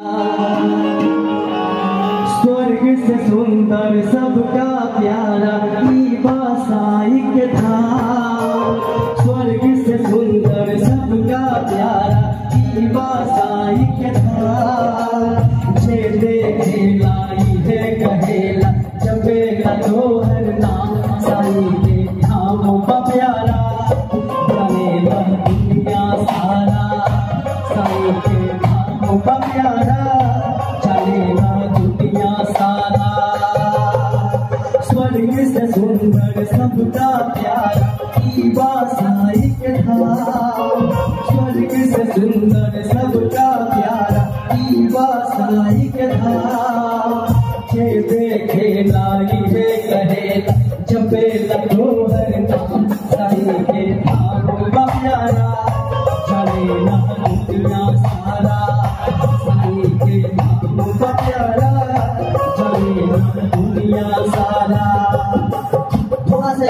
स्वर्ग से सुंदर सबका प्यारा बासाइक धाम। स्वर्ग से सुंदर सबका प्यारा बासाइक धाम। जे देखे लाई है कहेला जबेला तोहर नाम। साई के धाम का प्यारा बनेला दुनिया सारा। साई के धाम का प्यारा चलेगा दुनिया सारा। स्वर्ग से सुंदर सबका प्यारा बासाइक धाम। स्वर्ग से सुंदर सबका प्यारा बासाइक धाम। जे देखे लाई है कहेला जबेला तोहर नाम। साई के धाम का प्यारा चलेगा दुनिया सारा। साई के धाम का प्यारा चलेगा दुनिया सारा। थोड़ा सा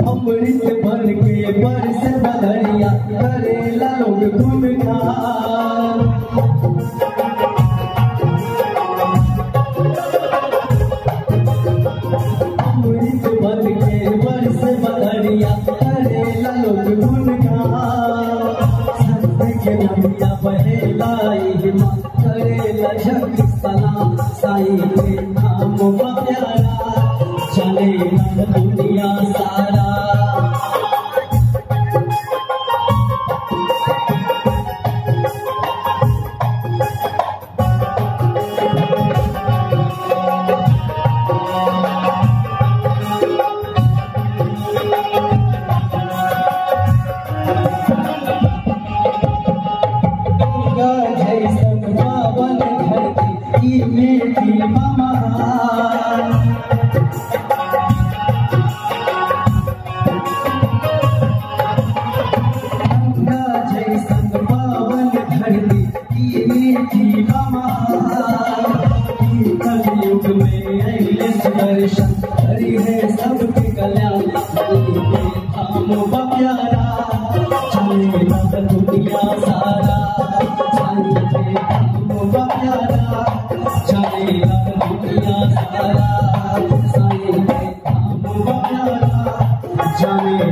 अमृत बन के बरस बदरिया करेला लोग गुणगान। अमृत बन के बरस बदरिया करेला लोग गुणगान। संत के नदिया बहेला हिमा करेला जग सलाम। साई के नाम का प्यारा चलेगा दुनिया सारा। जैसन पावन धरती मेरी महान। गंगा जैसन पावन धरती मेरी महान। कलयुग में अइले सुदर्शन हरि है सबके कल्याण। धाम का प्यारा चलेगा दुनिया सारा। साई के धाम का प्यारा चलेगा दुनिया सारा। साई के धाम का प्यारा चलेगा